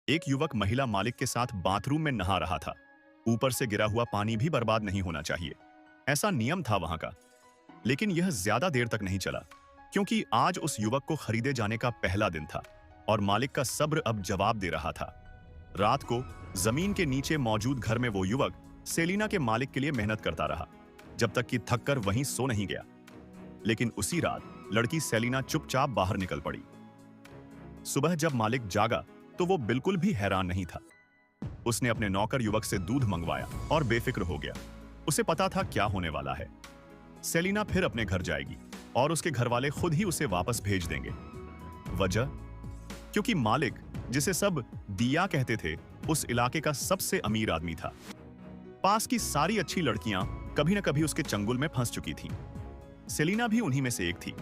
एक युवक महिला मालिक के साथ बाथरूम में नहा रहा था। ऊपर से गिरा हुआ पानी भी बर्बाद नहीं होना चाहिए, ऐसा नियम था वहां का। लेकिन यह ज्यादा देर तक नहीं चला, क्योंकि आज उस युवक को खरीदे जाने का पहला दिन था और मालिक का सब्र अब जवाब दे रहा था। रात को जमीन के नीचे मौजूद घर में वो युवक सेलिना के मालिक के लिए मेहनत करता रहा, जब तक कि थककर वहीं सो नहीं गया। लेकिन उसी रात लड़की सेलिना चुपचाप बाहर निकल पड़ी। सुबह जब मालिक जागा तो वो बिल्कुल भी हैरान नहीं था। उसने अपने नौकर युवक से दूध मंगवाया और बेफिक्र हो गया। उसे पता था क्या होने वाला है। सेलिना फिर अपने घर जाएगी और उसके घर वाले खुद ही उसे वापस भेज देंगे। वजह? क्योंकि मालिक, जिसे सब दिया कहते थे, उस इलाके का सबसे अमीर आदमी था। पास की सारी अच्छी लड़कियां कभी न कभी उसके चंगुल में फंस चुकी थीं। सेलिना भी उन्हीं में से एक थी।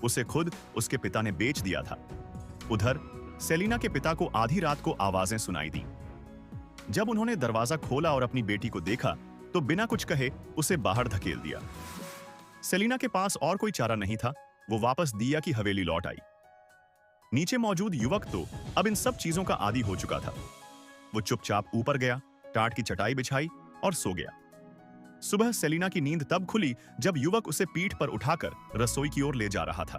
उसे खुद उसके पिता ने बेच दिया था। उधर सेलिना के पिता को आधी रात को आवाजें सुनाई दी। जब उन्होंने दरवाजा खोला और अपनी बेटी को देखा तो बिना कुछ कहे उसे बाहर धकेल दिया। सेलिना के पास और कोई चारा नहीं था। वो वापस दिया की हवेली लौट आई। नीचे मौजूद युवक तो अब इन सब चीजों का आदी हो चुका था। वो चुपचाप ऊपर गया, टाट की चटाई बिछाई और सो गया। सुबह सेलिना की नींद तब खुली जब युवक उसे पीठ पर उठाकर रसोई की ओर ले जा रहा था।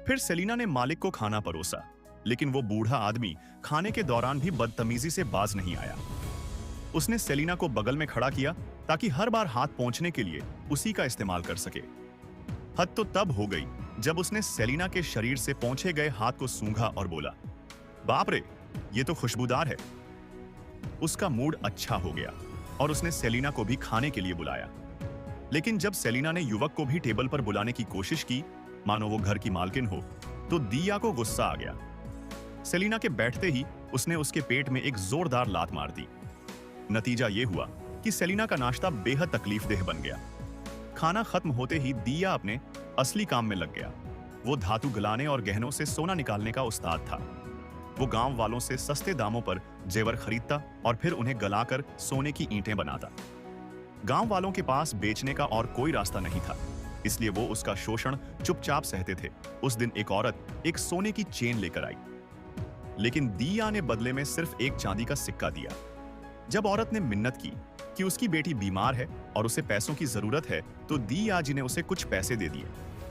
फिर सेलिना ने मालिक को खाना परोसा, लेकिन वो बूढ़ा आदमी खाने के दौरान भी बदतमीजी से बाज नहीं आया। उसने सेलिना को बगल में खड़ा किया ताकि हर बार हाथ पहुंचने के लिए उसी का इस्तेमाल कर सके। हद तो तब हो गई जब उसने सेलिना के शरीर से पहुंचे गए हाथ को सूंघा और बोला, बाप रे, ये तो खुशबूदार है। उसका मूड अच्छा हो गया और उसने सेलिना को भी खाने के लिए बुलाया। लेकिन जब सेलिना ने युवक को भी टेबल पर बुलाने की कोशिश की, मानो वो घर की मालकिन हो, तो दिया को गुस्सा आ गया। सेलिना के बैठते ही उसने उसके पेट में एक जोरदार लात मार दी। नतीजा यह हुआ कि सेलिना का नाश्ता बेहद तकलीफदेह बन गया। खाना खत्म होते ही दिया अपने असली काम में लग गया। वो धातु गलाने और गहनों से सोना निकालने का उस्ताद था। वो गांव वालों से सस्ते दामों पर जेवर खरीदता और फिर उन्हें गलाकर सोने की ईंटें बनाता। गांव वालों के पास बेचने का और कोई रास्ता नहीं था, इसलिए वो उसका शोषण चुपचाप सहते थे। उस दिन एक औरत एक सोने की चेन लेकर आई, लेकिन दिया ने बदले में सिर्फ एक चांदी का सिक्का दिया। जब औरत ने मिन्नत की कि उसकी बेटी बीमार है और उसे पैसों की जरूरत है, तो दिया जी ने उसे कुछ पैसे दे दिए,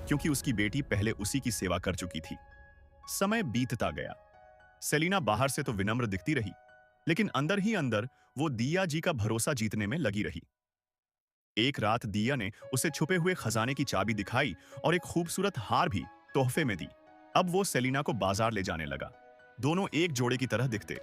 क्योंकि उसकी बेटी पहले उसी की सेवा कर चुकी थी। समय बीतता गया। सेलिना बाहर से तो विनम्र दिखती रही, लेकिन अंदर ही अंदर वो दिया जी का भरोसा जीतने में लगी रही। एक रात दिया ने उसे छुपे हुए खजाने की चाबी दिखाई और एक खूबसूरत हार भी तोहफे में दी। अब वो सेलिना को बाजार ले जाने लगा। दोनों एक जोड़े की तरह दिखते।